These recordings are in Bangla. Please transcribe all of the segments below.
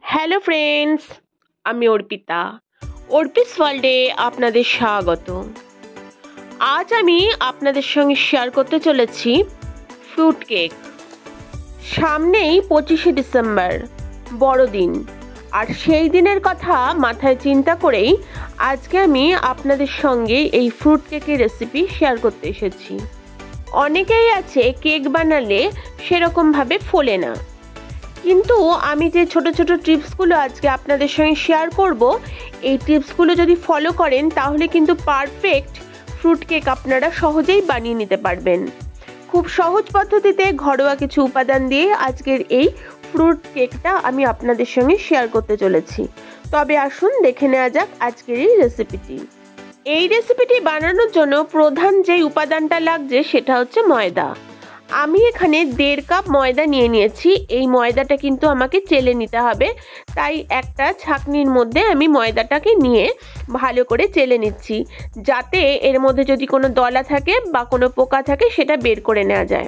হ্যালো ফ্রেন্ডস, আমি অর্পিতা। অর্পিস ওয়ার্ল্ডে আপনাদের স্বাগত। আজ আমি আপনাদের সঙ্গে শেয়ার করতে চলেছি ফ্রুট কেক। সামনেই 25শে ডিসেম্বর, বড়দিন, আর সেই দিনের কথা মাথায় চিন্তা করেই আজকে আমি আপনাদের সঙ্গে এই ফ্রুট কেকের রেসিপি শেয়ার করতে এসেছি। অনেকেই আছে কেক বানালে সেরকমভাবে ফোলে না, কিন্তু আমি যে ছোট ছোট টিপসগুলো আজকে আপনাদের সঙ্গে শেয়ার করব, এই টিপসগুলো যদি ফলো করেন তাহলে কিন্তু পারফেক্ট ফ্রুট কেক আপনারা সহজেই বানিয়ে নিতে পারবেন। খুব সহজ পদ্ধতিতে ঘরোয়া কিছু উপাদান দিয়ে আজকের এই ফ্রুট কেকটা আমি আপনাদের সঙ্গে শেয়ার করতে চলেছি। তবে আসুন দেখে নেওয়া যাক আজকের এই রেসিপিটি। এই রেসিপিটি বানানোর জন্য প্রধান যে উপাদানটা লাগছে সেটা হচ্ছে ময়দা। আমি এখানে 1.5 কাপ ময়দা নিয়ে নিয়েছি। এই ময়দাটা কিন্তু আমাকে চেলে নিতে হবে, তাই একটা ছাঁকনির মধ্যে আমি ময়দাটাকে নিয়ে ভালো করে চেলে নিচ্ছি, যাতে এর মধ্যে যদি কোনো দলা থাকে বা কোনো পোকা থাকে সেটা বের করে নেওয়া যায়।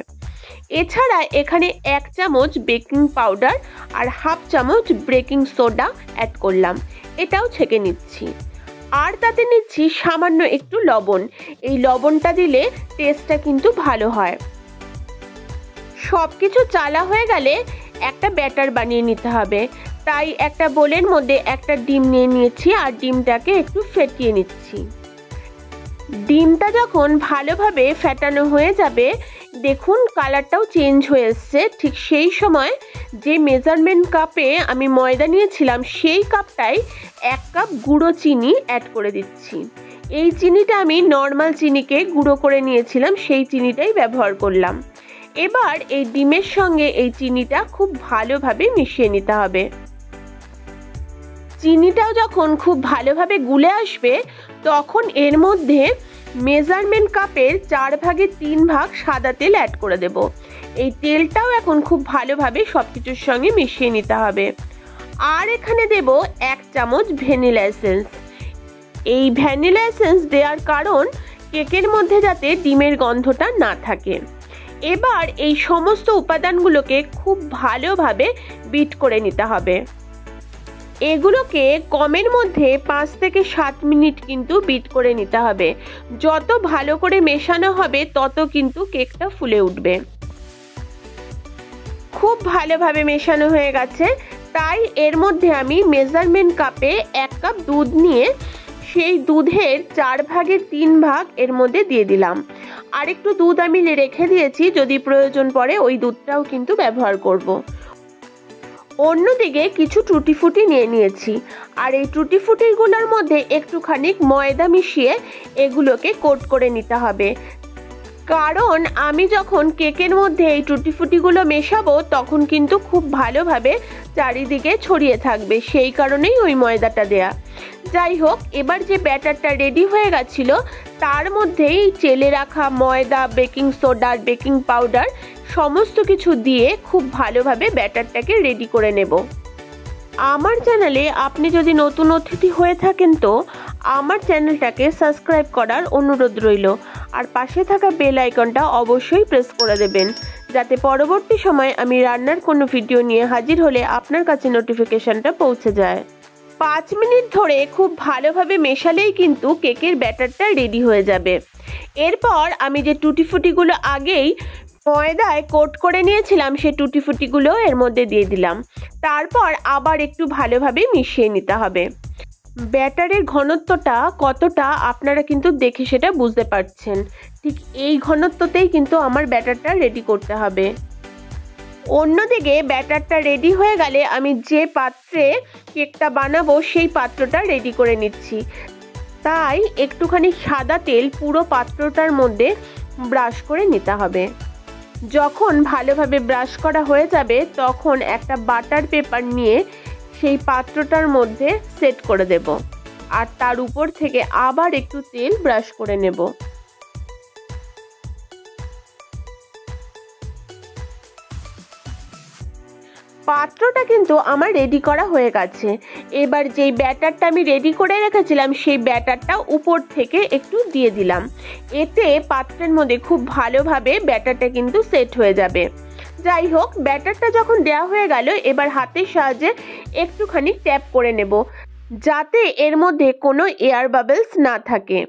এছাড়া এখানে 1 চামচ বেকিং পাউডার আর 1/2 চামচ বেকিং সোডা অ্যাড করলাম, এটাও ছেঁকে নিচ্ছি। আর তাতে নিচ্ছি সামান্য একটু লবণ। এই লবণটা দিলে টেস্টটা কিন্তু ভালো হয়। সব কিছু চালা হয়ে গেলে একটা ব্যাটার বানিয়ে নিতে হবে, তাই একটা বোলের মধ্যে একটা ডিম নিয়ে নিয়েছি আর ডিমটাকে একটু ফেটিয়ে নিচ্ছি। ডিমটা যখন ভালোভাবে ফেটানো হয়ে যাবে, দেখুন কালারটাও চেঞ্জ হয়ে এসছে, ঠিক সেই সময় যে মেজারমেন্ট কাপে আমি ময়দা নিয়েছিলাম সেই কাপটাই 1 কাপ গুঁড়ো চিনি অ্যাড করে দিচ্ছি। এই চিনিটা আমি নর্মাল চিনিকে গুঁড়ো করে নিয়েছিলাম, সেই চিনিটাই ব্যবহার করলাম। এবার এই ডিমের সঙ্গে এই চিনিটা খুব ভালোভাবে মিশিয়ে নিতে হবে। চিনিটাও যখন খুব ভালোভাবে গুলে আসবে, তখন এর মধ্যে মেজারমেন্ট কাপের 4 ভাগের 3 ভাগ সাদা তেল অ্যাড করে দেব। এই তেলটাও এখন খুব ভালোভাবে সবকিছুর সঙ্গে মিশিয়ে নিতে হবে। আর এখানে দেব 1 চামচ ভ্যানিলা এসেন্স। এই ভ্যানিলা এসেন্স দেওয়ার কারণ কেকের মধ্যে যাতে ডিমের গন্ধটা না থাকে। এবার এই সমস্ত উপাদানগুলোকে খুব ভালোভাবে বিট করে নিতে হবে। এগুলোকে কমের মধ্যে 5 থেকে 7 মিনিট কিন্তু বিট করে নিতে হবে। যত ভালো করে মেশানো হবে তত কিন্তু কেকটা ফুলে উঠবে। খুব ভালোভাবে মেশানো হয়ে গেছে, তাই এর মধ্যে আমি মেজারমেন্ট কাপে 1 কাপ দুধ নিয়ে সেই দুধের 4 ভাগের 3 ভাগ এর মধ্যে দিয়ে দিলাম। আর একটু দুধ আমি রেখে দিয়েছি, যদি প্রয়োজন পড়ে ওই দুধটাও কিন্তু ব্যবহার করব। অন্যদিকে কিছু টুটি ফুটি নিয়ে নিয়েছি, আর এই টুটি ফুটিগুলোর মধ্যে একটুখানি ময়দা মিশিয়ে এগুলোকে কোট করে নিতে হবে। কারণ আমি যখন কেকের মধ্যে এই টুটি ফুটিগুলো মেশাবো তখন কিন্তু খুব ভালোভাবে চারিদিকে ছড়িয়ে থাকবে, সেই কারণেই ওই ময়দাটা দেয়া। যাই হোক, এবার যে ব্যাটারটা রেডি হয়ে গেছিল তার মধ্যেই চেলে রাখা ময়দা, বেকিং সোডা, বেকিং পাউডার সমস্ত কিছু দিয়ে খুব ভালোভাবে ব্যাটারটাকে রেডি করে নেব। আমার চ্যানেলে আপনি যদি নতুন অতিথি হয়ে থাকেন তো আমার চ্যানেলটাকে সাবস্ক্রাইব করার অনুরোধ রইল, আর পাশে থাকা বেল আইকনটা অবশ্যই প্রেস করে দেবেন, যাতে পরবর্তী সময় আমি রান্নার কোনো ভিডিও নিয়ে হাজির হলে আপনার কাছে নোটিফিকেশনটা পৌঁছে যায়। 5 মিনিট ধরে খুব ভালোভাবে মেশালেই কিন্তু কেকের ব্যাটারটা রেডি হয়ে যাবে। এরপর আমি যে টুটি ফুটিগুলো আগেই ময়দায় কোট করে নিয়েছিলাম সেই টুটি ফুটিগুলো এর মধ্যে দিয়ে দিলাম। তারপর আবার একটু ভালোভাবে মিশিয়ে নিতে হবে। ব্যাটারের ঘনত্বটা কতটা আপনারা কিন্তু দেখে সেটা বুঝতে পারছেন। ঠিক এই ঘনত্বতেই কিন্তু আমার ব্যাটারটা রেডি করতে হবে। অন্যদিকে ব্যাটারটা রেডি হয়ে গেলে আমি যে পাত্রে কেকটা বানাবো সেই পাত্রটা রেডি করে নিচ্ছি। তাই একটুখানি সাদা তেল পুরো পাত্রটার মধ্যে ব্রাশ করে নিতে হবে। যখন ভালোভাবে ব্রাশ করা হয়ে যাবে তখন একটা বাটার পেপার নিয়ে সেই পাত্রটার মধ্যে সেট করে দেব, আর তার উপর থেকে আবার একটু তেল ব্রাশ করে নেব। পাত্রটা কিন্তু আমার রেডি করা হয়ে গেছে। এবার যেই ব্যাটারটা আমি রেডি করে রেখেছিলাম সেই ব্যাটারটা উপর থেকে একটু দিয়ে দিলাম। এতে পাত্রের মধ্যে খুব ভালোভাবে ব্যাটারটা কিন্তু সেট হয়ে যাবে। যাই হোক, ব্যাটারটা যখন দেওয়া হয়ে গেল, এবার হাতের সাহায্যে একটুখানি ট্যাপ করে নেব, যাতে এর মধ্যে কোনো এয়ার বাবলস না থাকে।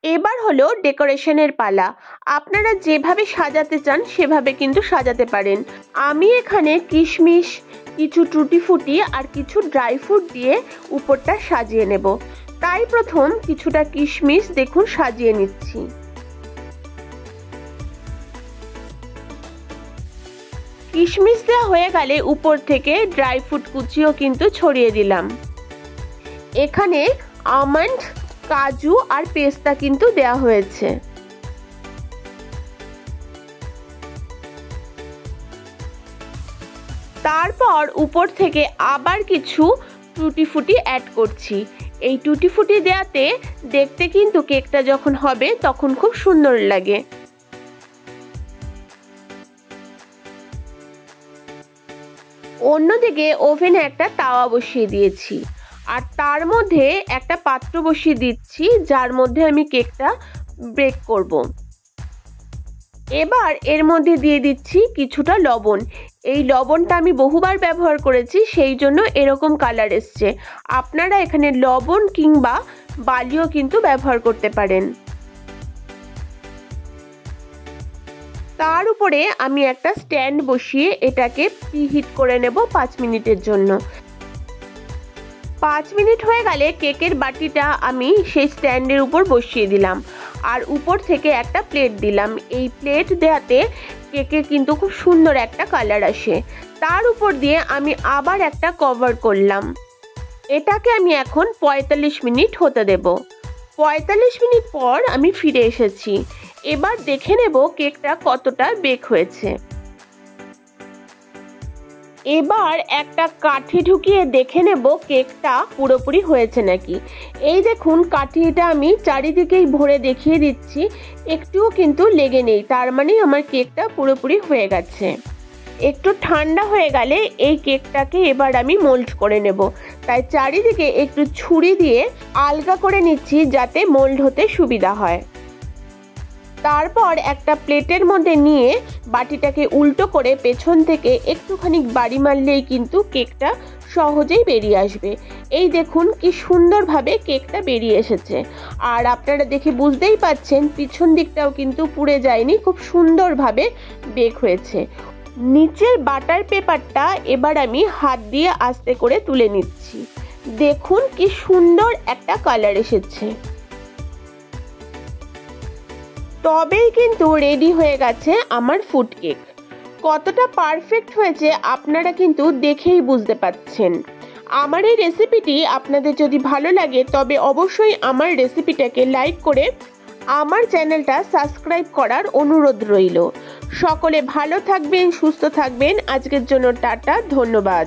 এবার হলো ডেকোরেশনের পালা। আপনারা যেভাবে সাজাতে চান সেভাবে কিন্তু সাজাতে পারেন। আমি এখানে কিশমিশ, কিছু টুটি ফুটি আর কিছু ড্রাই ফ্রুট দিয়ে উপরটা সাজিয়ে নেব। তাই প্রথম কিছুটা কিশমিশ দেখুন সাজিয়ে নিচ্ছি। কিশমিশ দেওয়া হয়ে গেলে উপর থেকে ড্রাই ফ্রুট কুচিও কিন্তু ছড়িয়ে দিলাম। এখানে আমন্ড, কাজু আর পেস্তা কিন্তু দেওয়া হয়েছে। তারপর উপর থেকে আবার কিছু টুটি ফুটি অ্যাড করছি। এই টুটি ফুটি দেওয়াতে দেখতে কিন্তু কেকটা যখন হবে তখন খুব সুন্দর লাগে। অন্যদিকে ওভেনে একটা তাওয়া বসিয়ে দিয়েছি, আর তার মধ্যে একটা পাত্র বসিয়ে দিচ্ছি যার মধ্যে আমি কেকটা বেক করব। এবার এর মধ্যে দিয়ে দিচ্ছি কিছুটা লবণ। এই লবণটা আমি বহুবার ব্যবহার করেছি, সেই জন্য এরকম কালার এসছে। আপনারা এখানে লবণ কিংবা বালিও কিন্তু ব্যবহার করতে পারেন। তার উপরে আমি একটা স্ট্যান্ড বসিয়ে এটাকে প্রিহিট করে নেব 5 মিনিটের জন্য। 5 মিনিট হয়ে গেলে কেকের বাটিটা আমি সেই স্ট্যান্ডের উপর বসিয়ে দিলাম, আর উপর থেকে একটা প্লেট দিলাম। এই প্লেট দেওয়াতে কেকে কিন্তু খুব সুন্দর একটা কালার আসে। তার উপর দিয়ে আমি আবার একটা কভার করলাম। এটাকে আমি এখন 45 মিনিট হতে দেব। 45 মিনিট পর আমি ফিরে এসেছি। এবার দেখে নেব কেকটা কতটা বেক হয়েছে। এবার একটা কাঠি ঢুকিয়ে দেখে নেব কেকটা পুরোপুরি হয়েছে নাকি। এই দেখুন, কাঠিটা আমি চারিদিকেই ভরে দেখিয়ে দিচ্ছি, একটুও কিন্তু লেগে নেই, তার মানে আমার কেকটা পুরোপুরি হয়ে গেছে। একটু ঠান্ডা হয়ে গেলে এই কেকটাকে এবার আমি মোল্ড করে নেব। তাই চারিদিকে একটু ছুরি দিয়ে আলগা করে নিচ্ছি যাতে মোল্ড হতে সুবিধা হয়। তারপর একটা প্লেটের মধ্যে নিয়ে বাটিটাকে উল্টো করে পেছন থেকে একটুখানি বাড়ি মারলেই কিন্তু কেকটা সহজেই বেরিয়ে আসবে। এই দেখুন কি সুন্দরভাবে কেকটা বেরিয়ে এসেছে। আর আপনারা দেখে বুঝতেই পাচ্ছেন পিছন দিকটাও কিন্তু পুড়ে যায়নি, খুব সুন্দরভাবে বেক হয়েছে। নিচের বাটার পেপারটা এবার আমি হাত দিয়ে আস্তে করে তুলে নিচ্ছি। দেখুন কি সুন্দর একটা কালার এসেছে। তবেই কিন্তু রেডি হয়ে গেছে আমার ফুড কেক। কতটা পারফেক্ট হয়েছে আপনারা কিন্তু দেখেই বুঝতে পাচ্ছেন। আমার এই রেসিপিটি আপনাদের যদি ভালো লাগে তবে অবশ্যই আমার রেসিপিটাকে লাইক করে আমার চ্যানেলটা সাবস্ক্রাইব করার অনুরোধ রইল। সকলে ভালো থাকবেন, সুস্থ থাকবেন। আজকের জন্য টাটা, ধন্যবাদ।